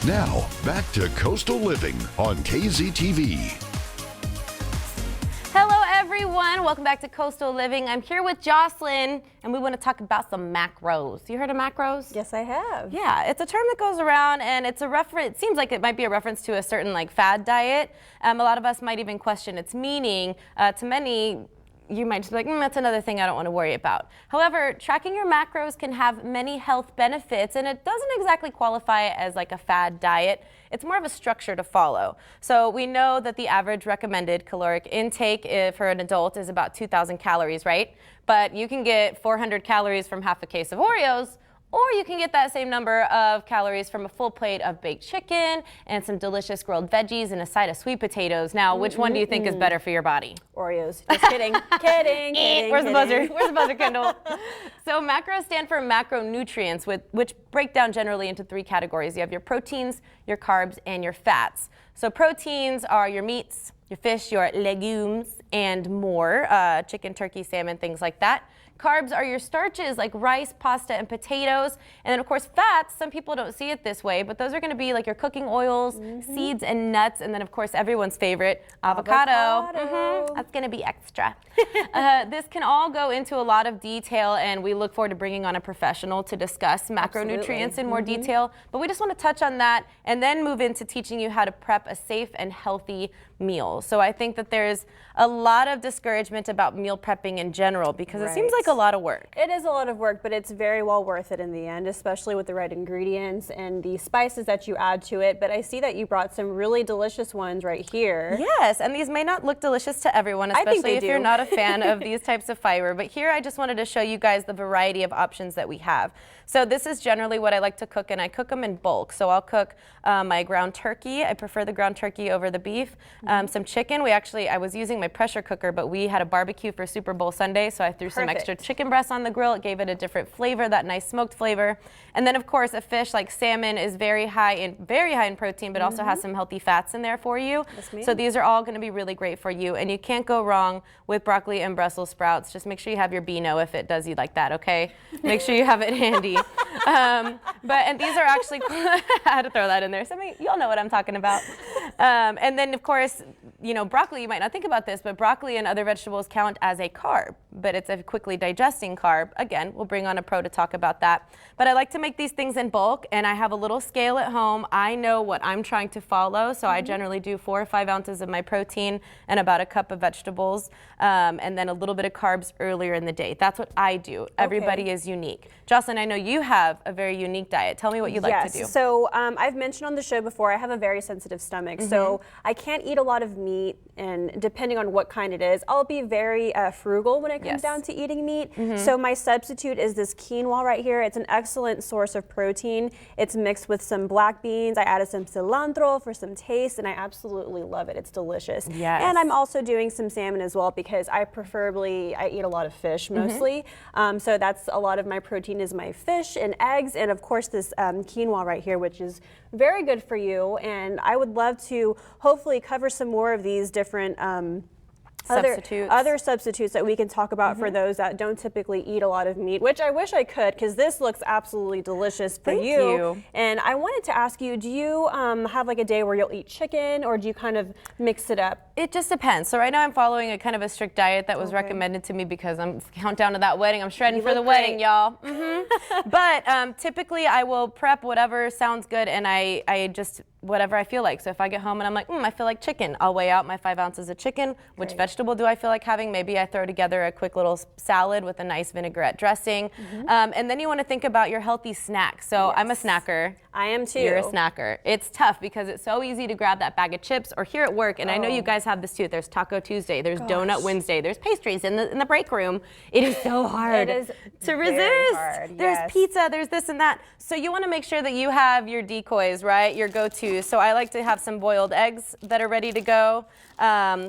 Now, back to Coastal Living on KZTV. Hello everyone, welcome back to Coastal Living. I'm here with Jocelyn and we want to talk about some macros. You heard of macros? Yes, I have. Yeah, it's a term that goes around and it's a reference, it seems like it might be a reference to a certain like fad diet. A lot of us might even question its meaning. To many, you might just be like, that's another thing I don't want to worry about. However, tracking your macros can have many health benefits and it doesn't exactly qualify as like a fad diet. It's more of a structure to follow. So we know that the average recommended caloric intake for an adult is about 2,000 calories, right? But you can get 400 calories from half a case of Oreos, or you can get that same number of calories from a full plate of baked chicken and some delicious grilled veggies and a side of sweet potatoes. Now, which one do you think is better for your body? Oreos. Just kidding. kidding. Where's the buzzer? Where's the buzzer, Kendall? So macros stand for macronutrients, which break down generally into three categories. You have your proteins, your carbs, and your fats. So proteins are your meats, your fish, your legumes, and more, chicken, turkey, salmon, things like that. Carbs are your starches like rice, pasta, and potatoes. And then of course fats, some people don't see it this way, but those are gonna be like your cooking oils, seeds, and nuts. And then of course everyone's favorite, avocado. That's gonna be extra. This can all go into a lot of detail and we look forward to bringing on a professional to discuss macronutrients in more detail. But we just wanna touch on that and then move into teaching you how to prep a safe and healthy meal. So I think that there's a lot of discouragement about meal prepping in general because it seems like a lot of work. It is a lot of work, but it's very well worth it in the end, especially with the right ingredients and the spices that you add to it. But I see that you brought some really delicious ones right here. Yes, and these may not look delicious to everyone, especially if you're not a fan of these types of fiber. But here I just wanted to show you guys the variety of options that we have. So this is generally what I like to cook, and I cook them in bulk. So I'll cook my ground turkey. I prefer the ground turkey over the beef. Some chicken. I was using my pressure cooker, but we had a barbecue for Super Bowl Sunday, so I threw some extra chicken breasts on the grill. It gave it a different flavor, that nice smoked flavor. And then of course a fish like salmon is very high in protein, but also has some healthy fats in there for you. So these are all going to be really great for you, and you can't go wrong with broccoli and Brussels sprouts. Just make sure you have your Beano if it does you like that, okay? Make sure you have it handy. And these are actually, I had to throw that in there. Y'all know what I'm talking about. And then of course, you know, broccoli, you might not think about this, but broccoli and other vegetables count as a carb, but it's a quickly digesting carb. Again, we'll bring on a pro to talk about that. But I like to make these things in bulk, and I have a little scale at home. I know what I'm trying to follow, so I generally do 4 or 5 ounces of my protein and about a cup of vegetables, and then a little bit of carbs earlier in the day. That's what I do. Everybody is unique. Jocelyn, I know you have a very unique diet. Tell me what you like to do. So I've mentioned on the show before, I have a very sensitive stomach, so I can't eat a lot of meat, and depending on what kind it is, I'll be very frugal when it comes down to eating meat. So my substitute is this quinoa right here. It's an excellent source of protein. It's mixed with some black beans. I added some cilantro for some taste, and I absolutely love it. It's delicious. And I'm also doing some salmon as well because I eat a lot of fish mostly. So that's a lot of my protein is my fish and eggs, and of course this quinoa right here, which is very good for you. And I would love to hopefully cover some more of these different other substitutes that we can talk about for those that don't typically eat a lot of meat, which I wish I could because this looks absolutely delicious for you. And I wanted to ask you, do you have like a day where you'll eat chicken, or do you kind of mix it up? It just depends. So right now I'm following a kind of a strict diet that was recommended to me because I'm countdown to that wedding. I'm shredding for the wedding, y'all. But typically I will prep whatever sounds good, and I just whatever I feel like. So if I get home and I'm like, I feel like chicken, I'll weigh out my 5 ounces of chicken. Which vegetable do I feel like having? Maybe I throw together a quick little salad with a nice vinaigrette dressing. And then you want to think about your healthy snack. So I'm a snacker. I am too. You're a snacker. It's tough because it's so easy to grab that bag of chips, or here at work, and I know you guys have this too. There's Taco Tuesday, there's Donut Wednesday, there's pastries in the break room. It is so hard to resist. There's pizza, there's this and that. So you want to make sure that you have your decoys, right? Your go-tos. So I like to have some boiled eggs that are ready to go.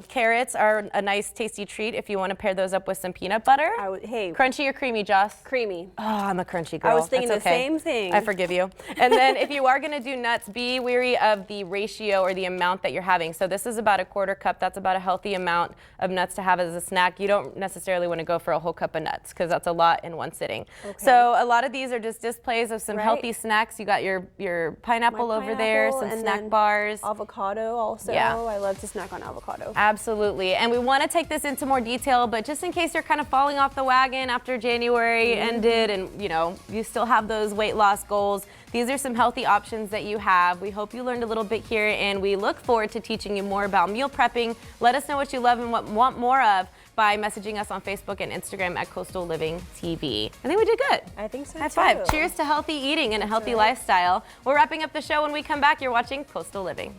Carrots are a nice tasty treat if you want to pair those up with some peanut butter. Crunchy or creamy, Joss? Creamy. Oh, I'm a crunchy girl. I was thinking the same thing. I forgive you. And then And if you are going to do nuts, be wary of the ratio or the amount that you're having. So this is about a 1/4 cup. That's about a healthy amount of nuts to have as a snack. You don't necessarily want to go for a whole cup of nuts because that's a lot in one sitting. Okay. So a lot of these are just displays of some healthy snacks. You got your pineapple over there, some snack bars. Avocado also. Yeah. I love to snack on avocado. Absolutely. And we want to take this into more detail, but just in case you're kind of falling off the wagon after January ended and you still have those weight loss goals, these are some healthy options that you have. We hope you learned a little bit here, and we look forward to teaching you more about meal prepping. Let us know what you love and what want more of by messaging us on Facebook and Instagram at Coastal Living TV. I think we did good. I think so High five. Cheers to healthy eating and a healthy lifestyle. We're wrapping up the show. When we come back, you're watching Coastal Living.